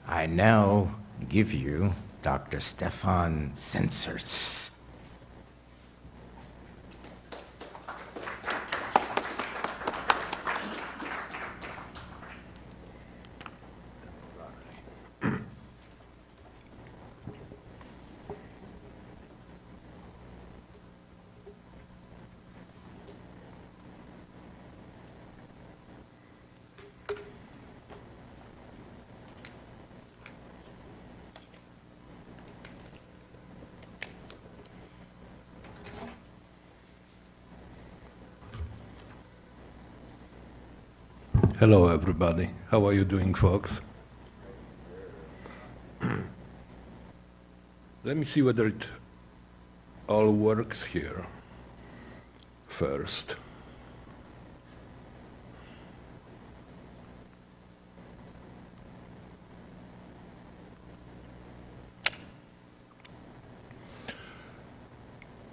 I now give you Dr. Stefan Sensers. Hello, everybody. How are you doing, folks? Let me see whether it all works here first.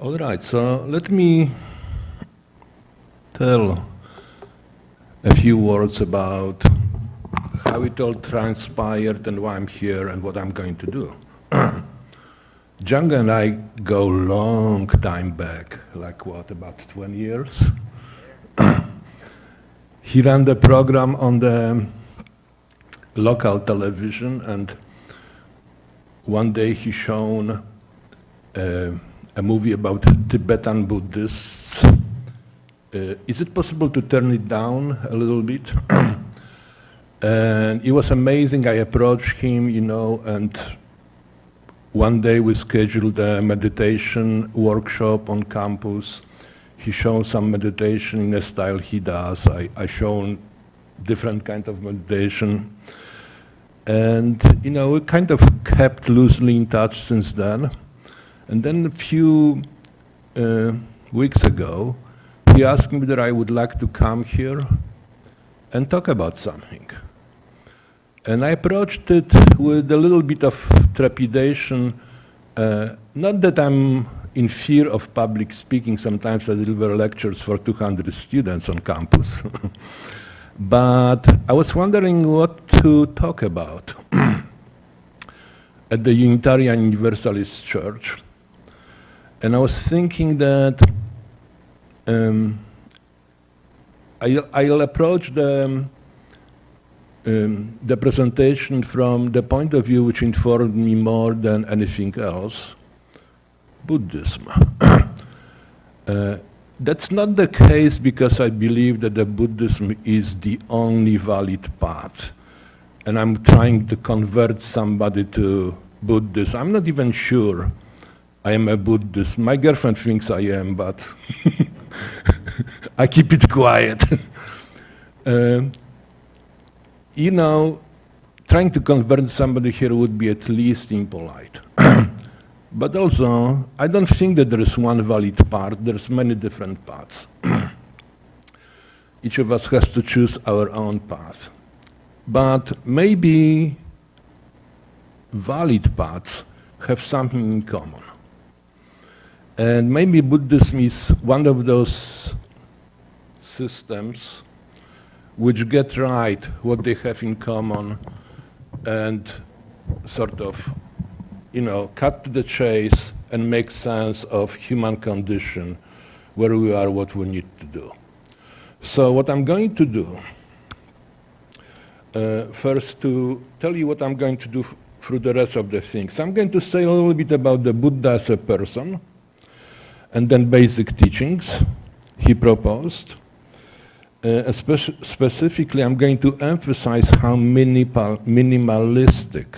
All right, so let me tell a few words about how it all transpired and why I'm here and what I'm going to do. Django and I go long time back, like what, about 20 years? He ran the program on the local television, and one day he shown a movie about Tibetan Buddhists. Is it possible to turn it down a little bit? And it was amazing. I approached him, and one day we scheduled a meditation workshop on campus. He showed some meditation in a style he does. I shown different kind of meditation. And, we kind of kept loosely in touch since then. And then a few weeks ago, he asked me whether I would like to come here and talk about something. And I approached it with a little bit of trepidation. Not that I'm in fear of public speaking. Sometimes I deliver lectures for 200 students on campus. But I was wondering what to talk about at the Unitarian Universalist Church. And I was thinking that I'll approach the presentation from the point of view which informed me more than anything else, Buddhism. That's not the case because I believe that the Buddhism is the only valid path. And I'm trying to convert somebody to Buddhism. I'm not even sure I am a Buddhist. My girlfriend thinks I am, but I keep it quiet. Trying to convert somebody here would be at least impolite. But also, I don't think that there is one valid path. There's many different paths. Each of us has to choose our own path. But maybe valid paths have something in common. And maybe Buddhism is one of those systems which get right what they have in common and sort of, cut to the chase and make sense of human condition, where we are, what we need to do. So what I'm going to do, first to tell you what I'm going to do through the rest of the things. I'm going to say a little bit about the Buddha as a person, and then basic teachings he proposed. Specifically, I'm going to emphasize how minimalistic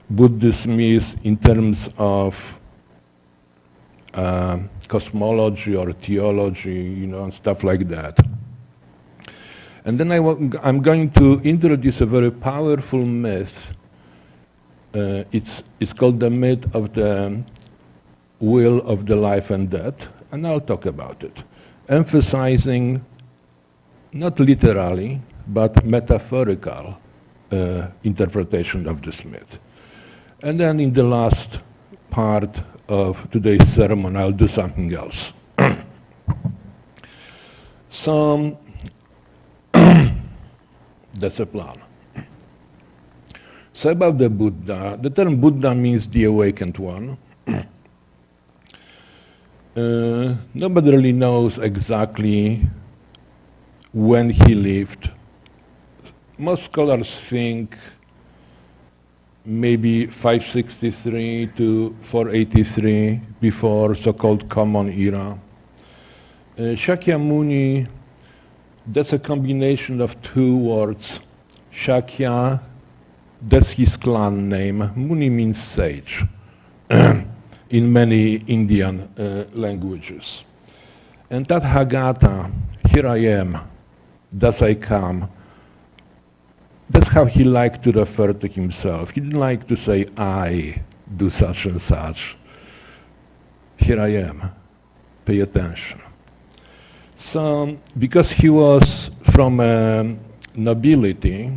Buddhism is in terms of cosmology or theology, and stuff like that. And then I'm going to introduce a very powerful myth. It's called the myth of the will of the life and death, and I'll talk about it, emphasizing not literally, but metaphorical interpretation of this myth. And then in the last part of today's sermon, I'll do something else. So that's a plan. So about the Buddha, the term Buddha means the awakened one. Nobody really knows exactly when he lived. Most scholars think maybe 563 to 483 before so-called Common Era. Shakyamuni, that's a combination of two words. Shakya, that's his clan name. Muni means sage in many Indian languages. And Tathagata, here I am, thus I come, that's how he liked to refer to himself. He didn't like to say, I do such and such. Here I am, pay attention. So, because he was from nobility,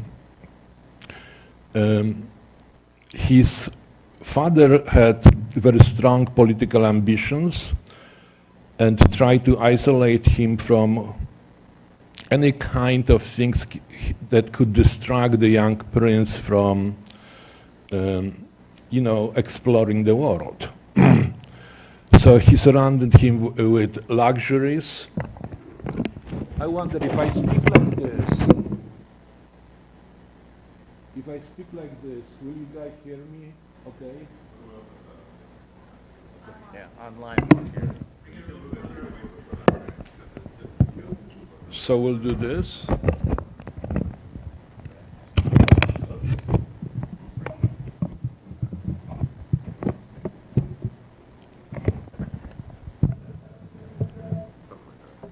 his father had very strong political ambitions and tried to isolate him from any kind of things that could distract the young prince from, exploring the world. So he surrounded him with luxuries. I wonder if I speak like this. If I speak like this, will you guys hear me? Okay. Yeah, online. So we'll do this.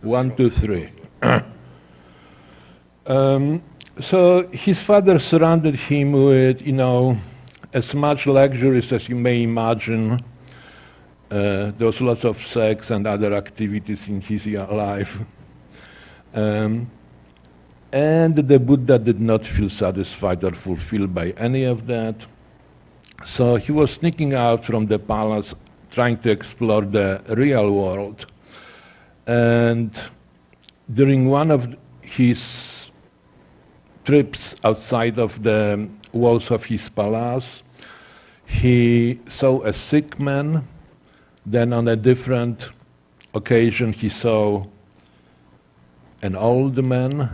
One, two, three. So his father surrounded him with, as much luxuries as you may imagine. There was lots of sex and other activities in his life. And the Buddha did not feel satisfied or fulfilled by any of that. So he was sneaking out from the palace, trying to explore the real world. And during one of his trips outside of the walls of his palace, he saw a sick man. Then on a different occasion, he saw an old man,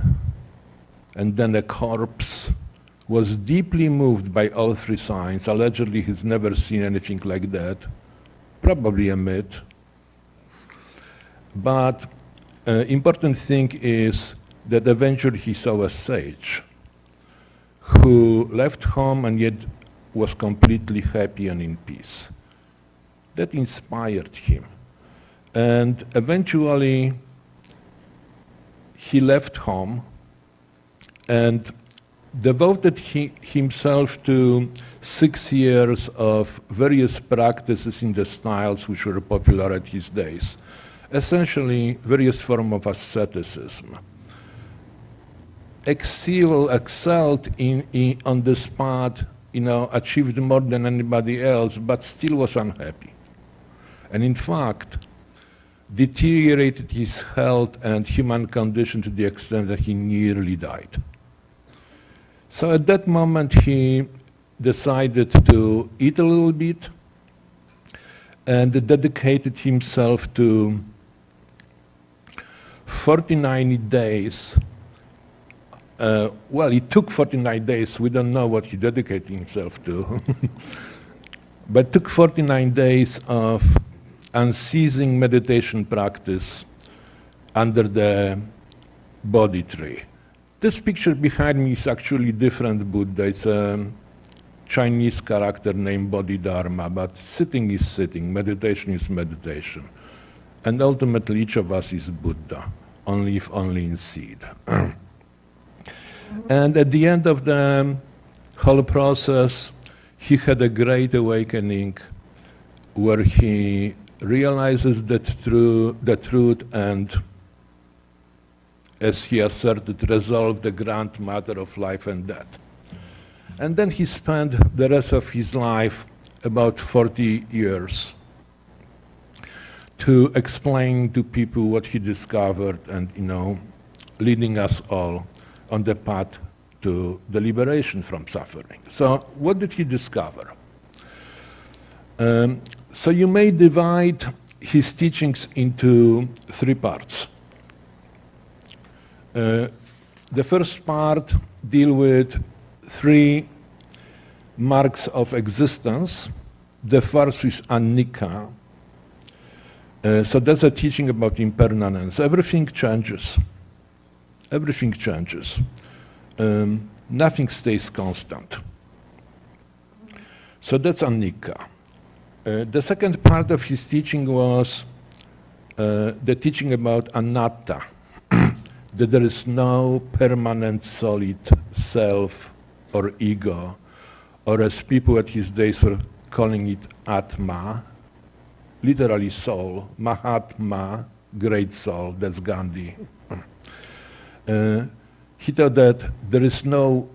and then a corpse. Was deeply moved by all three signs. Allegedly, he's never seen anything like that. Probably a myth. But important thing is that eventually he saw a sage who left home and yet was completely happy and in peace. That inspired him. And eventually he left home and devoted himself to 6 years of various practices in the styles which were popular at his days. Essentially, various forms of asceticism. Excelled on the spot, achieved more than anybody else, but still was unhappy. And in fact, deteriorated his health and human condition to the extent that he nearly died. So at that moment, he decided to eat a little bit and dedicated himself to 49 days. It took 49 days. We don't know what he dedicated himself to. But took 49 days of unceasing meditation practice under the Bodhi tree. This picture behind me is actually different Buddha. It's a Chinese character named Bodhidharma, but sitting is sitting, meditation is meditation. And ultimately each of us is Buddha, if only in seed. And at the end of the whole process, he had a great awakening where he realizes the truth and, as he asserted, resolve the grand matter of life and death. And then he spent the rest of his life, about 40 years, to explain to people what he discovered and, leading us all on the path to the liberation from suffering. So what did he discover? So you may divide his teachings into three parts. The first part deal with three marks of existence. The first is anicca. So that's a teaching about impermanence. Everything changes. Everything changes. Nothing stays constant. So that's anicca. The second part of his teaching was the teaching about anatta, that there is no permanent solid self or ego, or as people at his days were calling it Atma, literally soul, Mahatma, great soul, that's Gandhi. He thought that there is no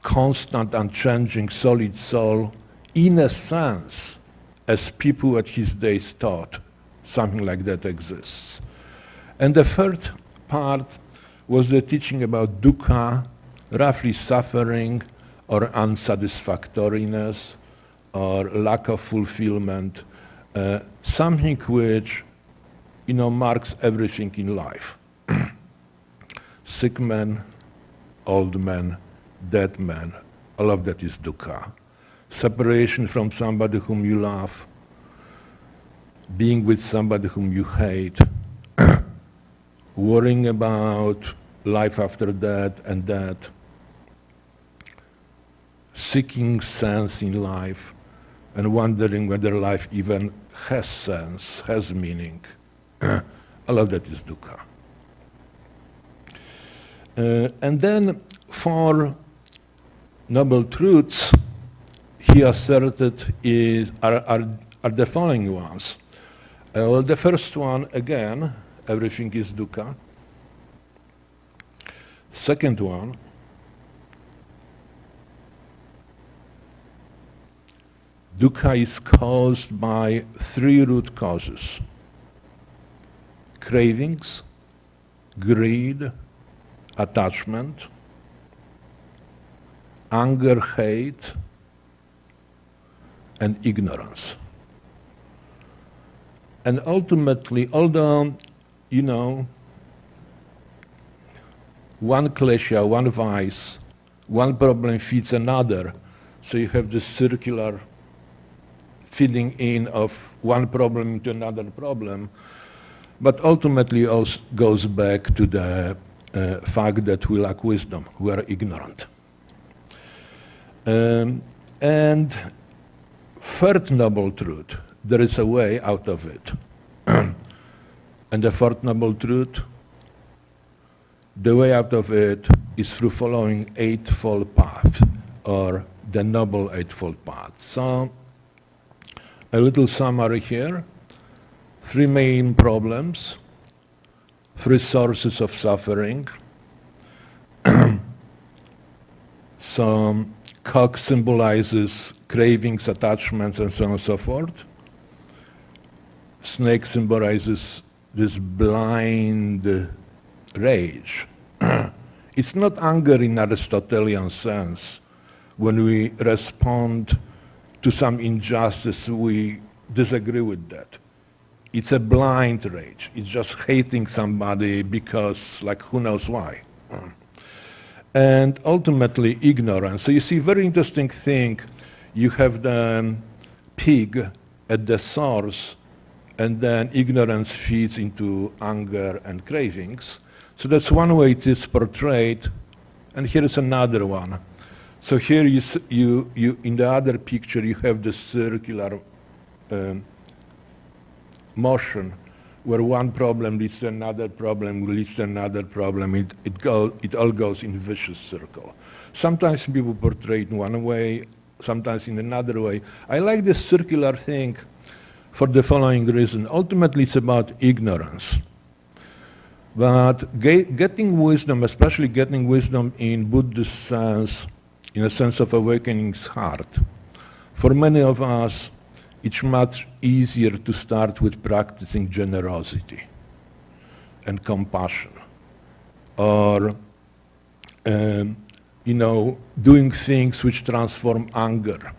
constant, unchanging, solid soul in a sense as people at his days thought something like that exists. And the third part was the teaching about dukkha, roughly suffering or unsatisfactoriness or lack of fulfillment, something which marks everything in life. Sick man, old man, dead man, all of that is dukkha. Separation from somebody whom you love, being with somebody whom you hate, worrying about life after death and death, seeking sense in life, and wondering whether life even has sense, has meaning. All of that is dukkha. And then four noble truths he asserted are the following ones. Well, the first one, again, everything is dukkha. Second one, dukkha is caused by three root causes: cravings, greed, attachment, anger, hate, and ignorance. And ultimately, although, one klesha, one vice, one problem feeds another, so you have this circular feeding in of one problem into another problem, but ultimately also goes back to the fact that we lack wisdom, we are ignorant. And third noble truth, there is a way out of it. And the fourth noble truth, the way out of it is through following Eightfold Path, or the Noble Eightfold Path. So, a little summary here. Three main problems, three sources of suffering. So, cock symbolizes cravings, attachments, and so on and so forth. Snake symbolizes this blind rage. It's not anger in Aristotelian sense. When we respond to some injustice, we disagree with that. It's a blind rage. It's just hating somebody because, who knows why. And ultimately, ignorance. So you see, very interesting thing. You have the pig at the source, and then ignorance feeds into anger and cravings. So that's one way it is portrayed, and here is another one. So here you in the other picture you have the circular motion, where one problem leads to another problem, leads to another problem. It all goes in a vicious circle. Sometimes people portray it in one way, sometimes in another way. I like this circular thing for the following reason. Ultimately, it's about ignorance. But getting wisdom, especially getting wisdom in Buddhist sense, in a sense of awakening's heart, for many of us, it's much easier to start with practicing generosity and compassion, or doing things which transform anger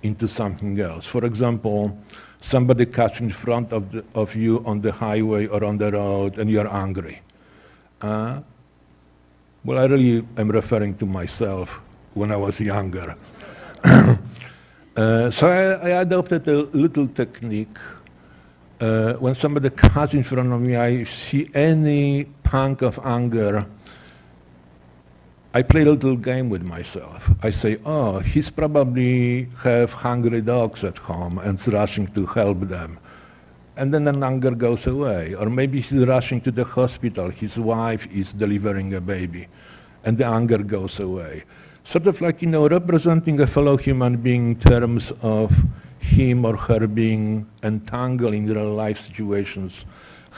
into something else. For example, somebody cuts in front of you on the highway or on the road and you're angry. Well, I really am referring to myself when I was younger. So I adopted a little technique. When somebody cuts in front of me, I see any pang of anger, I play a little game with myself. I say, oh, he's probably have hungry dogs at home and is rushing to help them. And then the anger goes away. Or maybe he's rushing to the hospital, his wife is delivering a baby, and the anger goes away. Sort of like, representing a fellow human being in terms of him or her being entangled in real life situations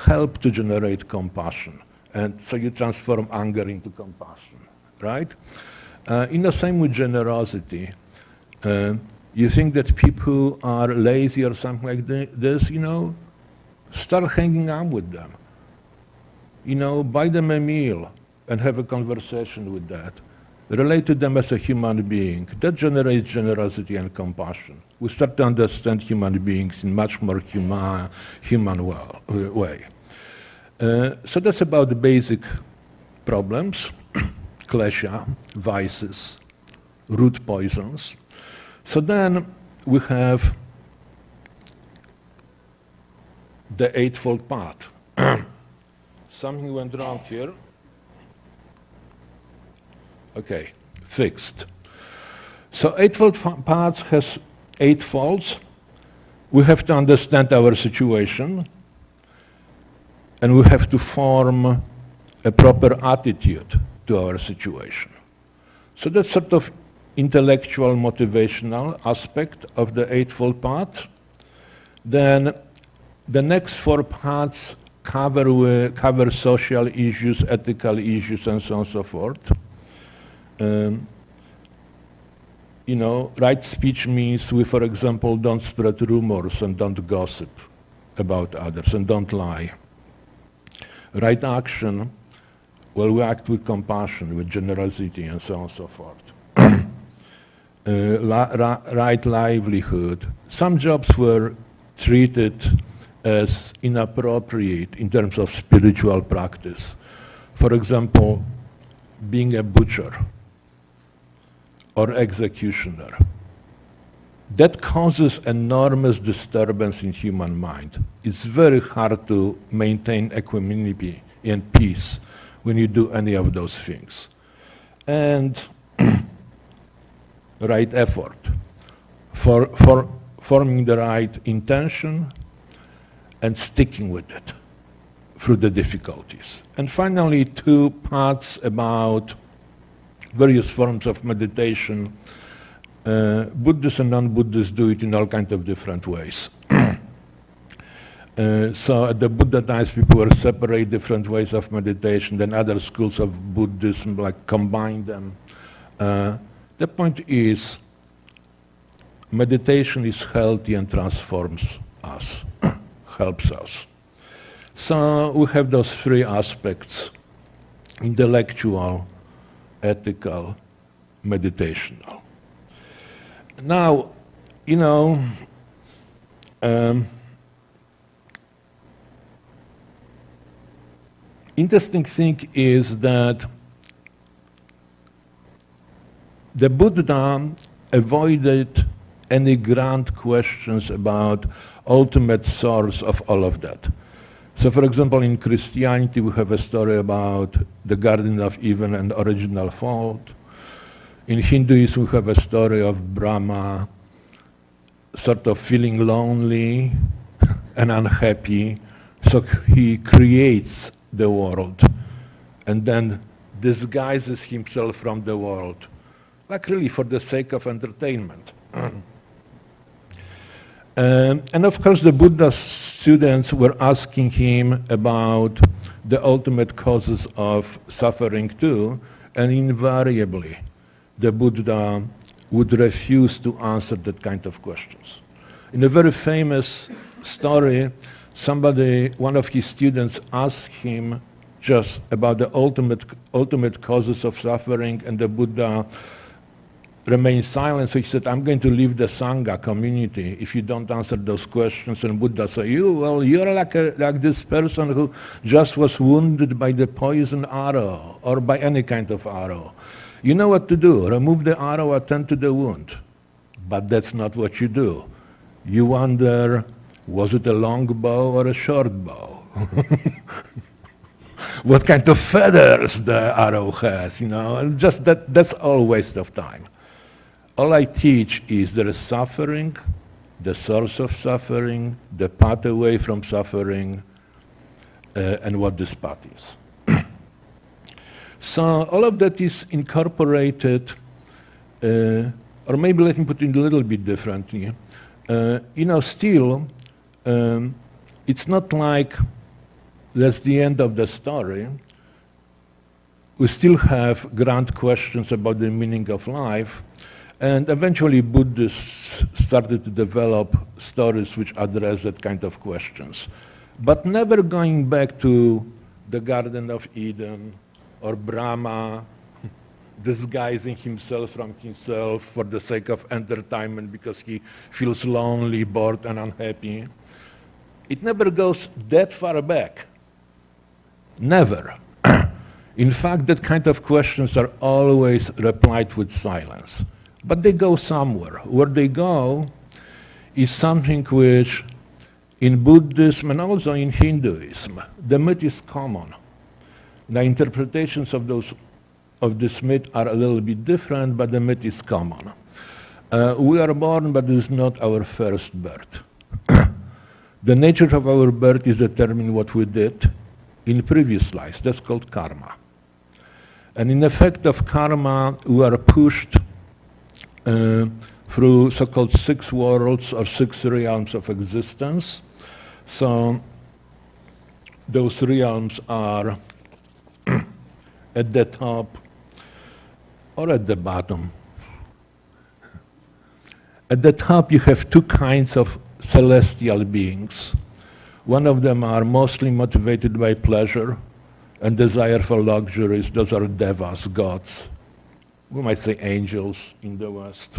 help to generate compassion. And so you transform anger into compassion, right? In the same with generosity. You think that people are lazy or something like this, start hanging out with them. Buy them a meal and have a conversation with that. Relate to them as a human being. That generates generosity and compassion. We start to understand human beings in much more human way. So that's about the basic problems, klesha, vices, root poisons. So then we have the Eightfold Path. Something went wrong here. Okay, fixed. So Eightfold Path has 8 folds. We have to understand our situation, and we have to form a proper attitude to our situation. So that's sort of intellectual, motivational aspect of the Eightfold Path. Then the next 4 paths cover social issues, ethical issues, and so on and so forth. Right speech means we, for example, don't spread rumors and don't gossip about others and don't lie. Right action, well, we act with compassion, with generosity, and so on and so forth. Right livelihood. Some jobs were treated as inappropriate in terms of spiritual practice. For example, being a butcher or executioner. That causes enormous disturbance in human mind. It's very hard to maintain equanimity and peace when you do any of those things. And right effort, for forming the right intention and sticking with it through the difficulties. And finally, 2 parts about various forms of meditation. Buddhists and non-Buddhists do it in all kinds of different ways. So at the Buddha times, people were separate different ways of meditation, then other schools of Buddhism combine them. The point is, meditation is healthy and transforms us, helps us. So we have those 3 aspects: intellectual, ethical, meditational. Now, interesting thing is that the Buddha avoided any grand questions about ultimate source of all of that. So, for example, in Christianity, we have a story about the Garden of Eden and original fault. In Hinduism, we have a story of Brahma sort of feeling lonely and unhappy, so he creates the world and then disguises himself from the world, like really for the sake of entertainment. And of course, the Buddha's students were asking him about the ultimate causes of suffering too, and invariably, the Buddha would refuse to answer that kind of questions. In a very famous story, one of his students asked him just about the ultimate causes of suffering, and the Buddha remained silent. So he said, I'm going to leave the Sangha community if you don't answer those questions. And Buddha said, you're like this person who just was wounded by the poison arrow or by any kind of arrow. You know what to do. Remove the arrow, attend to the wound. But that's not what you do. You wonder, was it a long bow or a short bow? What kind of feathers the arrow has, and just that's all waste of time. All I teach is there is suffering, the source of suffering, the path away from suffering, and what this path is. So all of that is incorporated, or maybe let me put it a little bit differently. Still, it's not like that's the end of the story. We still have grand questions about the meaning of life, and eventually Buddhists started to develop stories which address that kind of questions. But never going back to the Garden of Eden or Brahma disguising himself from himself for the sake of entertainment because he feels lonely, bored, and unhappy. It never goes that far back. Never. In fact, that kind of questions are always replied with silence. But they go somewhere. Where they go is something which in Buddhism and also in Hinduism, the myth is common. The interpretations of this myth are a little bit different, but the myth is common. We are born, but this is not our first birth. The nature of our birth is determined what we did in previous lives. That's called karma. And in effect of karma, we are pushed through so-called 6 worlds or 6 realms of existence. So those realms are at the top or at the bottom. At the top you have 2 kinds of celestial beings. One of them are mostly motivated by pleasure and desire for luxuries. Those are devas, gods. We might say angels in the West.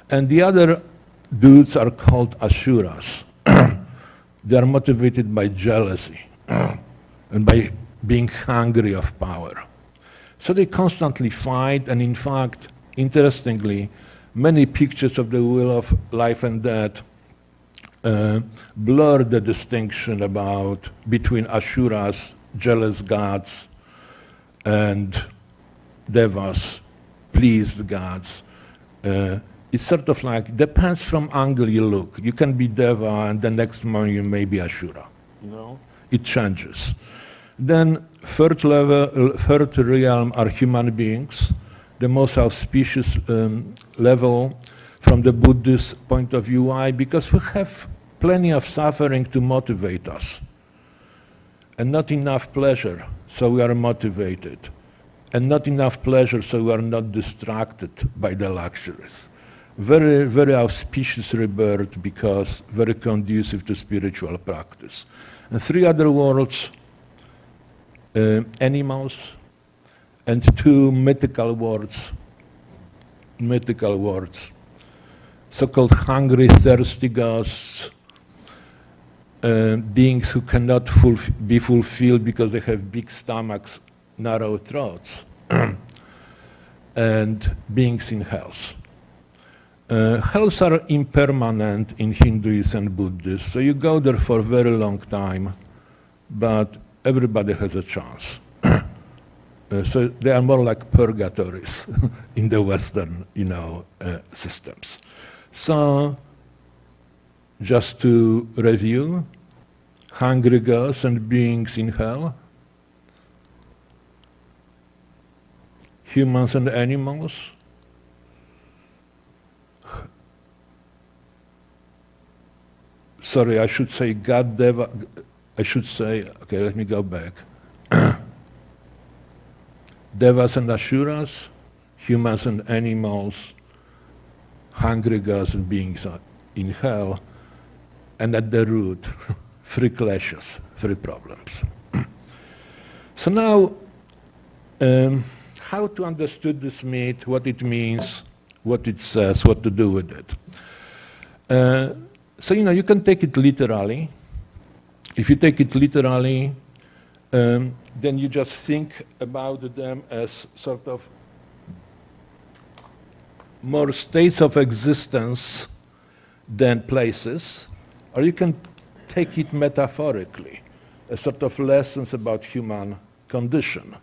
And the other dudes are called asuras. They are motivated by jealousy and by being hungry of power. So they constantly fight, and in fact, interestingly, many pictures of the wheel of life and death blur the distinction between asuras, jealous gods, and devas, pleased gods. It's sort of like, depends from angle you look. You can be deva and the next moment you may be ashura. It changes. Then third realm are human beings, the most auspicious level from the Buddhist point of view. Why? Because we have plenty of suffering to motivate us, and not enough pleasure, so we are motivated, and not enough pleasure, so we are not distracted by the luxuries. Very, very auspicious rebirth, because very conducive to spiritual practice. And 3 other worlds, animals, and 2 mythical worlds, so-called hungry, thirsty ghosts, beings who cannot be fulfilled because they have big stomachs, narrow throats, and beings in hells. Hells are impermanent in Hinduism and Buddhism, so you go there for a very long time, but everybody has a chance. So they are more like purgatories in the Western, systems. So, just to review, hungry ghosts and beings in hell, humans and animals, sorry, I should say God, Deva, okay, let me go back. Devas and Asuras, humans and animals, hungry gods and beings in hell, and at the root, 3 clashes, 3 problems. So now, how to understand this myth, what it means, what it says, what to do with it. So you can take it literally. If you take it literally, then you just think about them as sort of more states of existence than places, or you can take it metaphorically, as sort of lessons about human condition.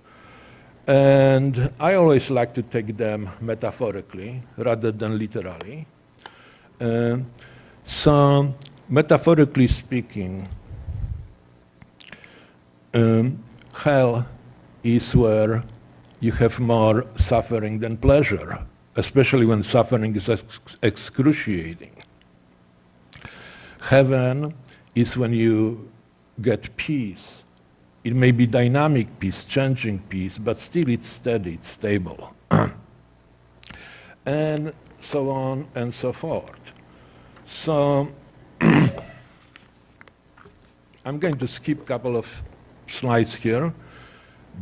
And I always like to take them metaphorically rather than literally. So metaphorically speaking, hell is where you have more suffering than pleasure, especially when suffering is excruciating. Heaven is when you get peace. It may be dynamic peace, changing peace, but still it's steady, it's stable. And so on and so forth. So I'm going to skip a couple of slides here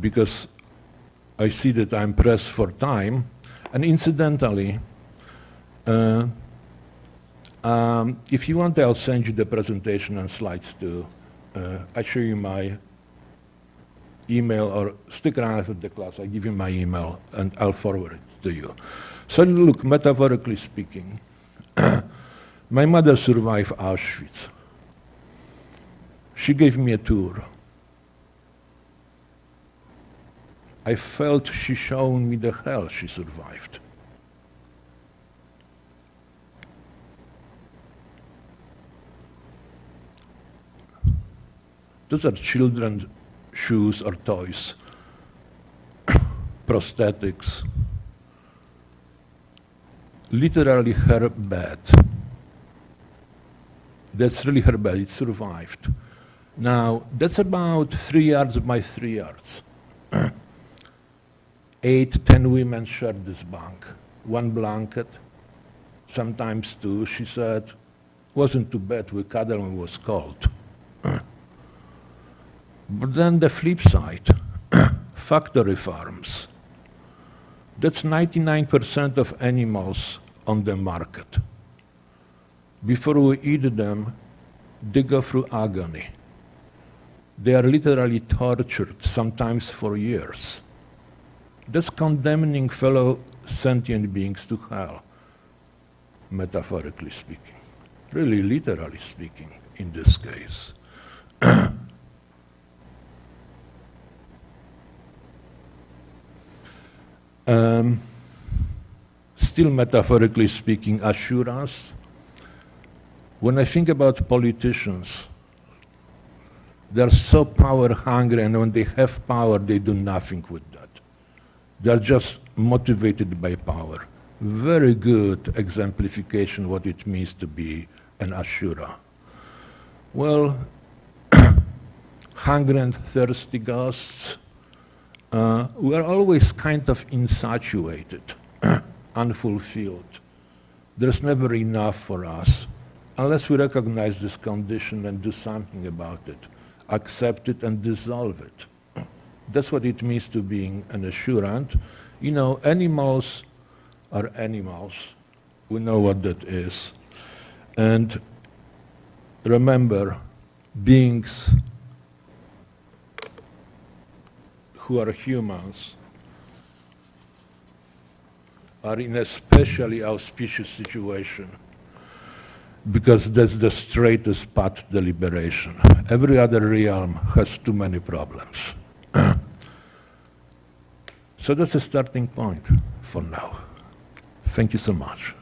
because I see that I'm pressed for time. And incidentally, if you want, I'll send you the presentation and slides too. I show you my email, or stick around after the class. I give you my email and I'll forward it to you. So look, metaphorically speaking, my mother survived Auschwitz. She gave me a tour. I felt she showed me the hell she survived. Those are children's shoes or toys, prosthetics, literally her bed. That's really her bed, it survived. Now, that's about 3 yards by 3 yards. 8, 10 women shared this bunk. 1 blanket, sometimes 2. She said, wasn't too bad, we cuddled when it was cold. But then the flip side, factory farms. That's 99% of animals on the market. Before we eat them, they go through agony. They are literally tortured, sometimes for years. That's condemning fellow sentient beings to hell, metaphorically speaking. Really, literally speaking, in this case. Still metaphorically speaking, assurance. When I think about politicians, they're so power hungry, and when they have power, they do nothing with that. They're just motivated by power. Very good exemplification what it means to be an assurer. Well, hungry and thirsty ghosts, we are always kind of insatiated, unfulfilled. There's never enough for us unless we recognize this condition and do something about it, accept it and dissolve it. That's what it means to being an assurant. You know, animals are animals. We know what that is. And remember, beings who are humans are in a especially auspicious situation because that's the straightest path to liberation. Every other realm has too many problems. So that's a starting point for now. Thank you so much.